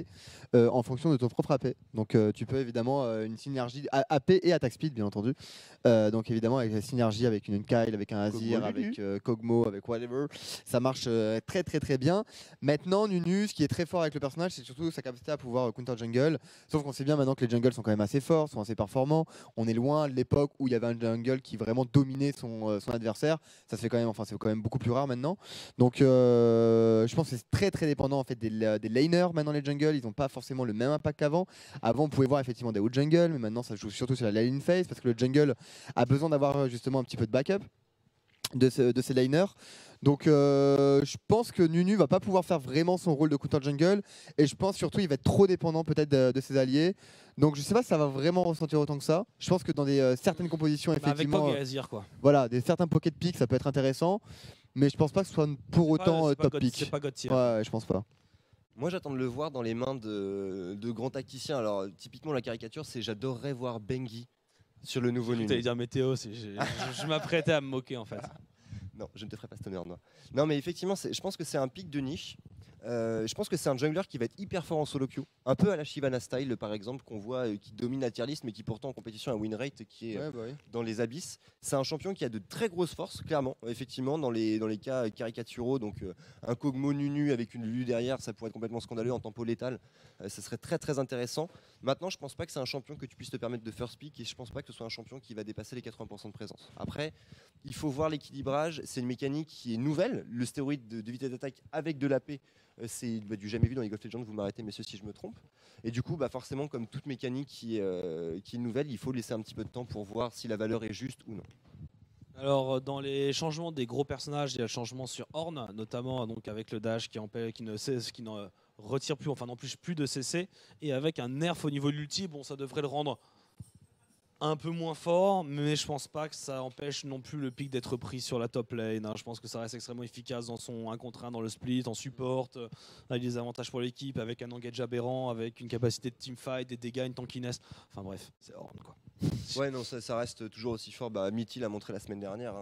en fonction de ton propre AP. Donc tu peux évidemment une synergie AP et attack speed, bien entendu. Donc évidemment, avec la synergie avec une Kyle, avec un Azir, avec Kog'Maw, avec whatever, ça marche très très très bien. Maintenant, Nunu, ce qui est très fort avec le personnage, c'est surtout sa capacité à pouvoir counter jungle. Sauf qu'on sait bien maintenant que les jungles sont quand même assez forts, sont assez performants. On est loin de l'époque où il y avait un jungle qui vraiment dominait son adversaire. Ça se fait quand même, enfin c'est quand même beaucoup plus rare maintenant. Donc je pense que c'est très très dépendant en fait des laners maintenant les jungles. Ils n'ont pas forcément le même impact qu'avant. Avant on pouvait voir effectivement des hauts jungles, mais maintenant ça joue surtout sur la lane phase parce que le jungle a besoin d'avoir justement un petit peu de backup de ces laners. Donc je pense que Nunu va pas pouvoir faire vraiment son rôle de counter jungle et je pense surtout il va être trop dépendant peut-être de ses alliés. Donc je sais pas si ça va vraiment ressentir autant que ça. Je pense que dans certaines compositions effectivement avec Azir, quoi. Voilà, certains pocket picks ça peut être intéressant, mais je pense pas que ce soit pour autant top pick. C'est pas God tier. Ouais, je pense pas. Moi j'attends de le voir dans les mains de grands tacticiens. Alors typiquement la caricature c'est j'adorerais voir Bengi sur le nouveau Nunu. T'allais dire météo, je m'apprêtais à me moquer en fait. Non, je ne te ferai pas cet honneur, Noah. Non, mais effectivement, je pense que c'est un pic de niche. Je pense que c'est un jungler qui va être hyper fort en solo queue. Un peu à la Shyvana style, par exemple, qu'on voit qui domine la tier list, mais qui pourtant en compétition a un win rate qui est dans les abysses. C'est un champion qui a de très grosses forces, clairement. Effectivement, dans les cas caricaturaux, donc un Kog'Maw Nunu avec une Lulu derrière, ça pourrait être complètement scandaleux en tempo létal. Ça serait très très intéressant. Maintenant, je pense pas que c'est un champion que tu puisses te permettre de first pick et je pense pas que ce soit un champion qui va dépasser les 80% de présence. Après, Il faut voir l'équilibrage. C'est une mécanique qui est nouvelle. Le stéroïde de vitesse d'attaque avec de l'AP, c'est du jamais vu dans League of Legends. Vous m'arrêtez, messieurs, si je me trompe. Et du coup, forcément, comme toute mécanique qui est nouvelle, il faut laisser un petit peu de temps pour voir si la valeur est juste ou non. Alors dans les changements des gros personnages, il y a le changement sur Ornn, notamment donc avec le dash qui ne retire plus, enfin n'empêche plus de CC, et avec un nerf au niveau de l'ulti, bon ça devrait le rendre un peu moins fort, mais je pense pas que ça empêche non plus le pic d'être pris sur la top lane. Je pense que ça reste extrêmement efficace dans son 1 contre 1 dans le split, en support, avec des avantages pour l'équipe, avec un engage aberrant, avec une capacité de teamfight, des dégâts, une tankiness. Enfin bref, c'est Ornn quoi. Ouais, non, ça reste toujours aussi fort. Mithy l'a montré la semaine dernière.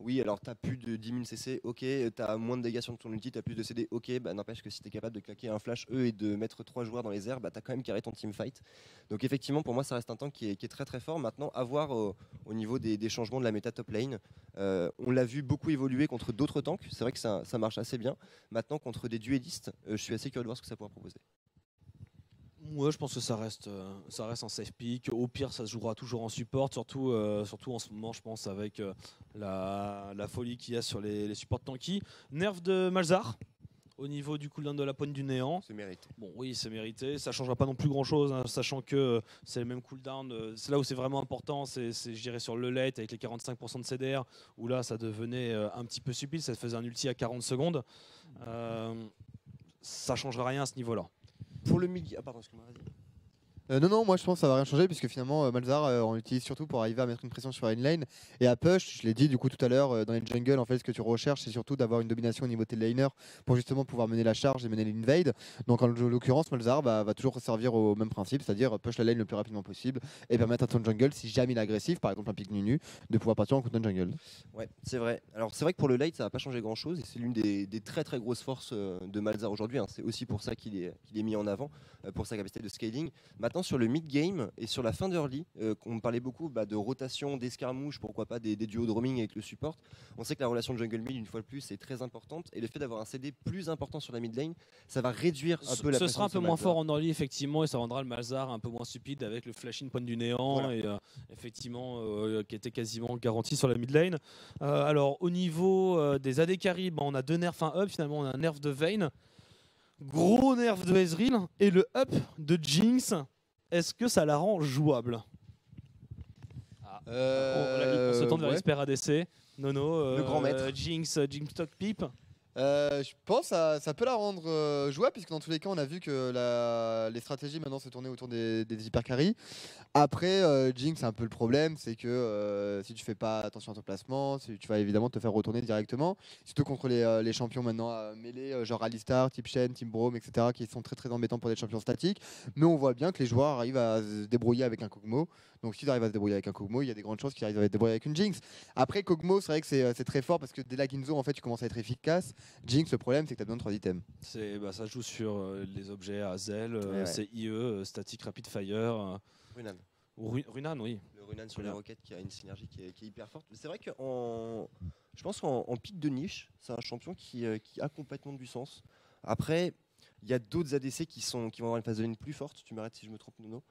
Oui, alors t'as plus de 10 000 CC, ok. T'as moins de dégâts sur ton ulti, t'as plus de CD, ok. N'empêche que si t'es capable de claquer un flash E et de mettre 3 joueurs dans les airs, t'as quand même carré ton teamfight. Donc effectivement, pour moi, ça reste un tank qui est très très fort. Maintenant, à voir au niveau des changements de la méta top lane. On l'a vu beaucoup évoluer contre d'autres tanks. C'est vrai que ça marche assez bien. Maintenant, contre des duellistes, je suis assez curieux de voir ce que ça pourra proposer. Ouais, je pense que ça reste un safe pick. Au pire, ça se jouera toujours en support, surtout en ce moment, je pense, avec la folie qu'il y a sur les supports tanky. Nerf de Malzahar au niveau du cooldown de la pointe du néant. C'est mérité. Bon, oui, c'est mérité. Ça ne changera pas non plus grand-chose, sachant que c'est le même cooldown. C'est là où c'est vraiment important, c'est je dirais sur le late avec les 45% de CDR, où là, ça devenait un petit peu subtil, ça faisait un ulti à 40 secondes. Ça ne changera rien à ce niveau-là. Pour le mid, pardon, excuse-moi, vas-y. Non, moi je pense que ça va rien changer puisque finalement Malzahar on l'utilise surtout pour arriver à mettre une pression sur une lane et à push, je l'ai dit du coup tout à l'heure, dans les jungles en fait ce que tu recherches c'est surtout d'avoir une domination au niveau de tes laners pour justement pouvoir mener la charge et mener l'invade. Donc en l'occurrence Malzahar va toujours servir au même principe, c'est-à-dire push la lane le plus rapidement possible et permettre à ton jungle, si jamais il est agressif, par exemple un pick Nunu, de pouvoir partir en cooldown jungle. Ouais, c'est vrai. Alors c'est vrai que pour le late ça va pas changer grand-chose et c'est l'une des très très grosses forces de Malzahar aujourd'hui. C'est aussi pour ça qu'il est mis en avant, pour sa capacité de scaling. Maintenant sur le mid-game et sur la fin d'early, on parlait beaucoup de rotation, d'escarmouche, pourquoi pas des duos de roaming avec le support. On sait que la relation de jungle-mid, une fois de plus, est très importante et le fait d'avoir un CD plus important sur la mid-lane, ça va réduire un peu la Ce sera un peu moins Malzahar. fort en early, effectivement, et ça rendra le Malzahar un peu moins stupide avec le flash-in point du néant, Voilà. et effectivement, qui était quasiment garanti sur la mid lane. Alors, au niveau des AD carry, on a 2 nerfs, un up, finalement, on a un nerf de Vayne. Gros nerf de Ezreal et le up de Jinx. Est-ce que ça la rend jouable? On se tourne vers ouais. l'expert ADC. Nono, Le grand maître. Jinx Talk Pip. Je pense que ça peut la rendre jouable puisque dans tous les cas on a vu que les stratégies maintenant se tournaient autour des hyper carry. Après Jinx c'est un peu le problème, c'est que si tu fais pas attention à ton placement, tu vas évidemment te faire retourner directement. Surtout contre les champions maintenant mêlés, genre Alistar, Type Shen, Team Braum, etc. qui sont très très embêtants pour des champions statiques. Mais on voit bien que les joueurs arrivent à se débrouiller avec un Kog'Maw. Donc s'ils arrivent à se débrouiller avec un Kog'Maw, il y a des grandes chances qu'ils arrivent à se débrouiller avec une Jinx. Après Kog'Maw c'est vrai que c'est très fort parce que dès la Ginzo en fait tu commences à être efficace. Jinx, le problème, c'est que tu as besoin de 3 items. Ça joue sur les objets Hazel, Ouais. c'est IE, Static Rapid Fire, Runan. ou Runan, oui. Le Runan sur les Runan. roquettes qui a une synergie qui est hyper forte. C'est vrai que je pense qu'en pic de niche, c'est un champion qui a complètement du sens. Après, il y a d'autres ADC qui vont avoir une phase de lane plus forte, tu m'arrêtes si je me trompe, Nono,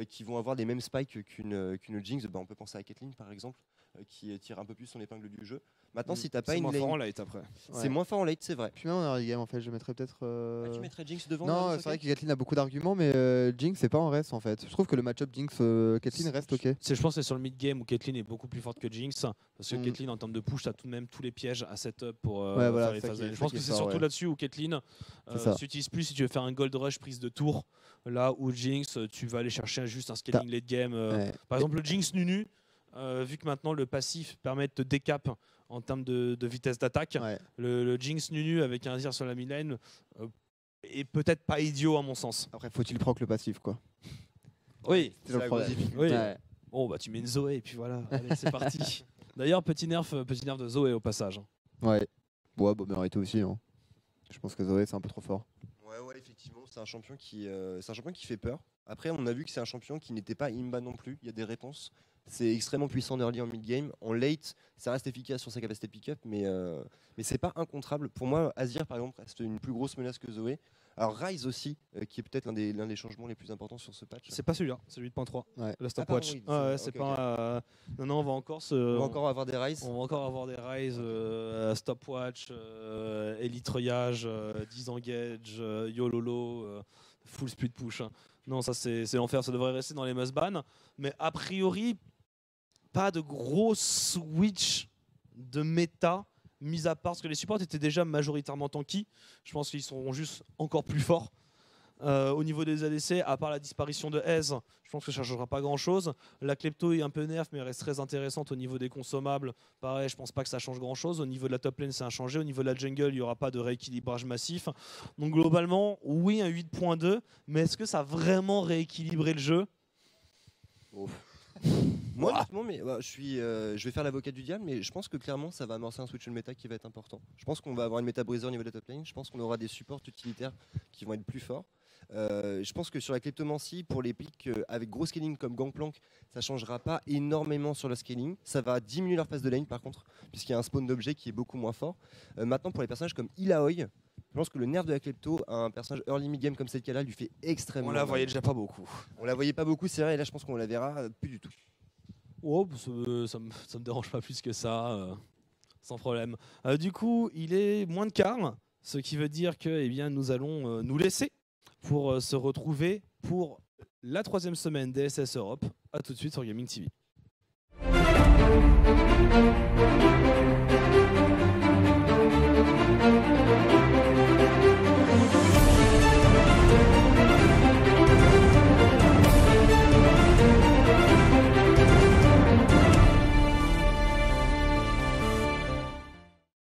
qui vont avoir les mêmes spikes qu'une Jinx. On peut penser à Caitlyn par exemple, qui tire un peu plus son épingle du jeu. Maintenant, si t'as pas C'est une moins fort en lane, late après. c'est moins fort en late, c'est vrai. Puis même en early game, en fait, je mettrais peut-être. Tu mettrais Jinx devant Non, c'est vrai que Caitlyn a beaucoup d'arguments, mais Jinx, c'est pas en reste en fait. Je trouve que le match-up Jinx-Caitlyn reste ok. Je pense que c'est sur le mid-game où Caitlyn est beaucoup plus forte que Jinx. Parce que Mm. Caitlyn, en termes de push, t'as tout de même tous les pièges à setup pour Ouais, voilà, faire les c'est ça phases qui de est- lane. Je ça pense qui que est c'est fort, surtout ouais. là-dessus où Caitlyn C'est ça. s'utilise plus si tu veux faire un gold rush prise de tour. Là où Jinx, tu vas aller chercher juste un scaling late game. Ouais. Par exemple, le Jinx Nunu, vu que maintenant le passif permet de te décap en termes de vitesse d'attaque, Ouais. le Jinx Nunu avec un Azir sur la mid lane est peut-être pas idiot à mon sens. Après, faut-il proc le passif quoi. Oui, C'est le problème. Oui. Ouais. Bon, bah tu mets une Zoé et puis voilà, allez, c'est parti. D'ailleurs, petit nerf de Zoé au passage. Ouais. Ouais, bon, mais arrêtez aussi. Hein. Je pense que Zoé, c'est un peu trop fort. Ouais, effectivement, c'est un champion qui fait peur. Après, on a vu que c'est un champion qui n'était pas imba non plus. Il y a des réponses. C'est extrêmement puissant en early, en mid game. En late, ça reste efficace sur sa capacité de pick-up, mais c'est pas incontrable. Pour moi, Azir, par exemple, reste une plus grosse menace que Zoé. Alors Rise aussi, qui est peut-être l'un des changements les plus importants sur ce patch. C'est pas celui-là, c'est le 8.3, Ouais. la Ah, pardon, stopwatch. oui, C'est ok, pas. Non, on va encore On va encore avoir des Rise. On va encore avoir des Rise, stopwatch, elite royage, disengage, yololo, full speed push. Hein. Non, ça c'est l'enfer, ça devrait rester dans les must-ban. Mais a priori, pas de gros switch de méta, mis à part parce que les supports étaient déjà majoritairement tanky. Je pense qu'ils seront juste encore plus forts. Au niveau des ADC, à part la disparition de Hez, je pense que ça ne changera pas grand chose. La Klepto est un peu nerf, mais elle reste très intéressante au niveau des consommables. Pareil, je pense pas que ça change grand chose. Au niveau de la top lane, c'est inchangé. Au niveau de la jungle, il n'y aura pas de rééquilibrage massif. Donc globalement, oui, un 8.2, mais est-ce que ça a vraiment rééquilibré le jeu? Moi, honnêtement, je vais faire l'avocat du diable, mais je pense que clairement, ça va amorcer un switch de méta qui va être important. Je pense qu'on va avoir une méta brisée au niveau de la top lane. Je pense qu'on aura des supports utilitaires qui vont être plus forts. Je pense que sur la kleptomancie, pour les pics avec gros scaling comme Gangplank, ça changera pas énormément sur le scaling. Ça va diminuer leur phase de lane par contre, puisqu'il y a un spawn d'objets qui est beaucoup moins fort. Maintenant, pour les personnages comme Illaoi, je pense que le nerf de la klepto à un personnage early mid-game comme Setkala lui fait extrêmement On la mal. voyait déjà pas beaucoup. On la voyait pas beaucoup, c'est vrai, et là je pense qu'on la verra plus du tout. Oh, ça me dérange pas plus que ça, sans problème. Du coup, il est moins de quart, ce qui veut dire que eh nous allons nous laisser pour se retrouver pour la 3e semaine des SS Europe. A tout de suite sur Gaming TV.